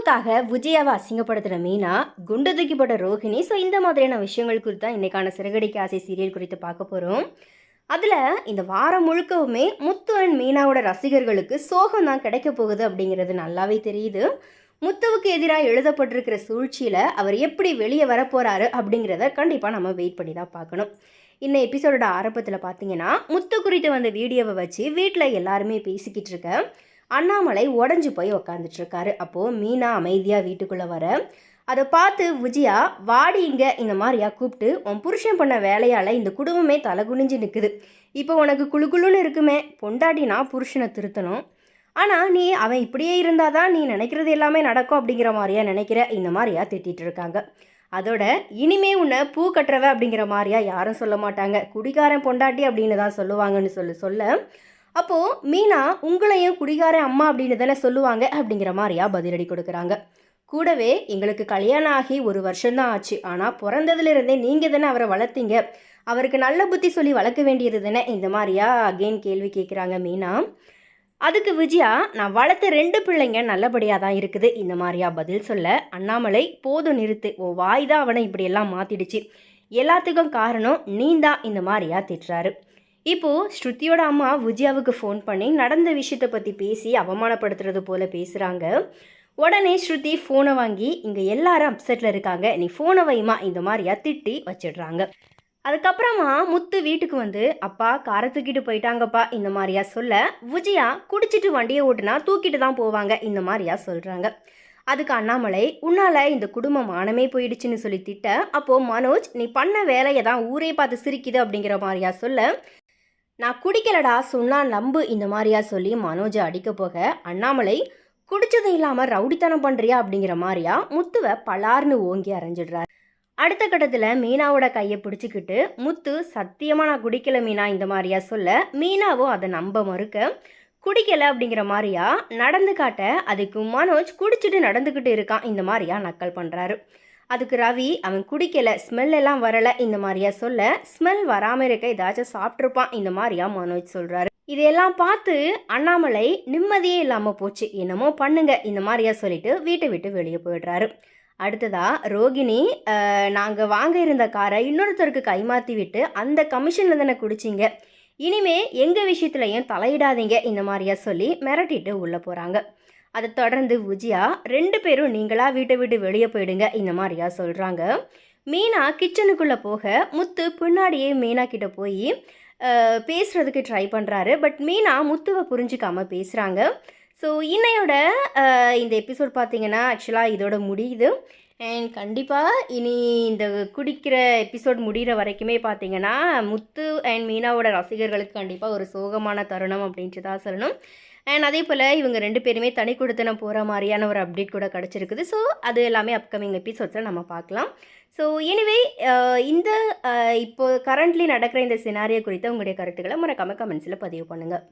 ப்ரோமோக்காக விஜயாவை அசிங்கப்படுத்துகிற மீனா, குண்டு தூக்கிப்பட்ட ரோஹிணி. ஸோ இந்த மாதிரியான விஷயங்கள் குறித்து தான் இன்றைக்கான சிறகடிக்க ஆசை சீரியல் குறித்து பார்க்க போகிறோம். அதில் இந்த வாரம் முழுக்கவுமே முத்து அண்ட் மீனாவோட ரசிகர்களுக்கு சோகம் தான் கிடைக்க போகுது அப்படிங்கிறது நல்லாவே தெரியுது. முத்துவுக்கு எதிராக எழுதப்பட்டிருக்கிற சூழ்ச்சியில் அவர் எப்படி வெளியே வரப்போகிறாரு அப்படிங்கிறத கண்டிப்பாக நம்ம வெயிட் பண்ணி தான் பார்க்கணும். இன்னும் எபிசோடோட ஆரம்பத்தில் பார்த்தீங்கன்னா, முத்து குறித்து வந்த வீடியோவை வச்சு வீட்டில் எல்லாருமே பேசிக்கிட்டு இருக்க அண்ணாமலை உடஞ்சி போய் உக்காந்துட்ருக்காரு. அப்போது மீனா அமைதியாக வீட்டுக்குள்ளே வர அதை பார்த்து விஜயா, வாடி இங்கே இந்த மாதிரியா கூப்பிட்டு, உன் புருஷன் பண்ண வேலையால் இந்த குடும்பமே தலை குனிஞ்சு நிற்குது. இப்போ உனக்கு குழுக்குழுன்னு இருக்குமே, பொண்டாட்டினா புருஷனை திருத்தணும், ஆனால் நீ அவன் இப்படியே இருந்தால் தான் நீ நினைக்கிறது எல்லாமே நடக்கும் அப்படிங்கிற மாதிரியா நினைக்கிற, இந்த மாதிரியா திட்டிகிட்டு இருக்காங்க. அதோட இனிமே உன்னை பூ கட்டுறவ அப்படிங்கிற மாதிரியா யாரும் சொல்ல மாட்டாங்க, குடிகாரன் பொண்டாட்டி அப்படின்னு தான் சொல்லுவாங்கன்னு சொல்ல அப்போது மீனா, உங்களையும் குடிகாரன் அம்மா அப்படின்னு தானே சொல்லுவாங்க அப்படிங்கிற மாதிரியா பதிலடி கொடுக்குறாங்க. கூடவே எங்களுக்கு கல்யாணம் ஆகி 1 வருஷம்தான் ஆச்சு, ஆனால் பிறந்ததுலேருந்தே நீங்கள் தானே அவரை வளர்த்தீங்க, அவருக்கு நல்ல புத்தி சொல்லி வளர்க்க வேண்டியது தானே, இந்த மாதிரியா அகெயின் கேள்வி கேட்குறாங்க மீனா. அதுக்கு விஜயா, நான் வளர்த்த 2 பிள்ளைங்க நல்லபடியாக தான் இருக்குது, இந்த மாதிரியா பதில் சொல்ல அண்ணாமலை, போதும் நிறுத்து, ஓ வாய் தான் அவனை இப்படியெல்லாம் மாற்றிடுச்சு, எல்லாத்துக்கும் காரணம் நீ தான், இந்த மாதிரியா திட்டுறாரு. இப்போது ஸ்ருதியோட அம்மா விஜயாவுக்கு ஃபோன் பண்ணி நடந்த விஷயத்தை பற்றி பேசி அவமானப்படுத்துறது போல் பேசுகிறாங்க. உடனே ஸ்ருதி ஃபோனை வாங்கி, இங்கே எல்லாரும் அப்செட்டில் இருக்காங்க, நீ ஃபோனை வைமா, இந்த மாதிரியா திட்டி வச்சிடுறாங்க. அதுக்கப்புறமா முத்து வீட்டுக்கு வந்து, அப்பா காரை தூக்கிட்டு போயிட்டாங்கப்பா, இந்த மாதிரியா சொல்ல விஜயா, குடிச்சிட்டு வண்டியை ஓட்டுனா தூக்கிட்டு தான் போவாங்க, இந்த மாதிரியா சொல்கிறாங்க. அதுக்கு அண்ணாமலை, உன்னால் இந்த குடும்பம் மானமே போயிடுச்சுன்னு சொல்லி திட்ட, அப்போது மனோஜ், நீ பண்ண வேலையை தான் ஊரே பார்த்து சிரிக்குது அப்படிங்கிற மாதிரியா சொல்ல, நான் குடிக்கலடா சொன்னா நம்பு, இந்த மாதிரியா சொல்லி மனோஜை அடிக்க போக அண்ணாமலை, குடிச்சதும் இல்லாமல் ரவுடித்தனம் பண்ணுறியா அப்படிங்கிற மாதிரியா முத்துவை பலார்னு ஓங்கி அரைஞ்சிடுறாரு. அடுத்த கட்டத்தில் மீனாவோட கையை பிடிச்சிக்கிட்டு முத்து, சத்தியமாக நான் குடிக்கல மீனா, இந்த மாதிரியா சொல்ல மீனாவும் அதை நம்ப மறுக்க, குடிக்கலை அப்படிங்கிற மாதிரியா நடந்து காட்ட, அதுக்கு மனோஜ் குடிச்சிட்டு நடந்துக்கிட்டு இருக்கான், இந்த மாதிரியா நக்கல் பண்ணுறாரு. அதுக்கு ரவி, அவன் குடிக்கலை, ஸ்மெல் எல்லாம் வரலை, இந்த மாதிரியா சொல்ல, ஸ்மெல் வராமல் இருக்க ஏதாச்சும் சாப்பிட்ருப்பான், இந்த மாதிரியா மனோஜ் சொல்கிறாரு. இதையெல்லாம் பார்த்து அண்ணாமலை நிம்மதியே இல்லாமல் போச்சு, என்னமோ பண்ணுங்க, இந்த மாதிரியா சொல்லிட்டு வீட்டை விட்டு வெளியே போயிடுறாரு. அடுத்ததா ரோகிணி, நாங்கள் வாங்க இருந்த காரை இன்னொருத்தருக்கு கைமாற்றி விட்டு அந்த கமிஷனில் தானே குடிச்சிங்க, இனிமே எங்கள் விஷயத்துலையும் தலையிடாதீங்க, இந்த மாதிரியா சொல்லி மிரட்டிட்டு உள்ளே போகிறாங்க. அதை தொடர்ந்து விஜயா, 2 பேரும் நீங்களாக வீட்டை விட்டு வெளியே போயிடுங்க, இந்த மாதிரியா சொல்கிறாங்க. மீனா கிச்சனுக்குள்ளே போக முத்து பின்னாடியே மீனா கிட்ட போய் பேசுகிறதுக்கு ட்ரை பண்ணுறாரு. பட் மீனா முத்துவை புரிஞ்சிக்காமல் பேசுகிறாங்க. ஸோ இன்னையோட இந்த எபிசோட் பார்த்திங்கன்னா ஆக்சுவலாக இதோட முடியுது. அண்ட் கண்டிப்பாக இனி இந்த குடிக்கிற எபிசோட் முடிகிற வரைக்குமே பார்த்திங்கன்னா முத்து அண்ட் மீனாவோட ரசிகர்களுக்கு கண்டிப்பாக ஒரு சோகமான தருணம் அப்படின்ட்டு தான் சொல்லணும். அண்ட் அதே போல் இவங்க 2 பேருமே தனி கொடுத்தனம் போகிற மாதிரியான ஒரு அப்டேட் கூட கிடச்சிருக்குது. ஸோ அது எல்லாமே அப்கமிங் எபிசோட்ஸில் நம்ம பார்க்கலாம். ஸோ எனிவே இந்த இப்போ கரண்ட்லி நடக்கிற இந்த சினாரியோ குறித்த உங்களுடைய கருத்துக்களை மறக்காமல் கமெண்ட்ஸில் பதிவு பண்ணுங்கள்.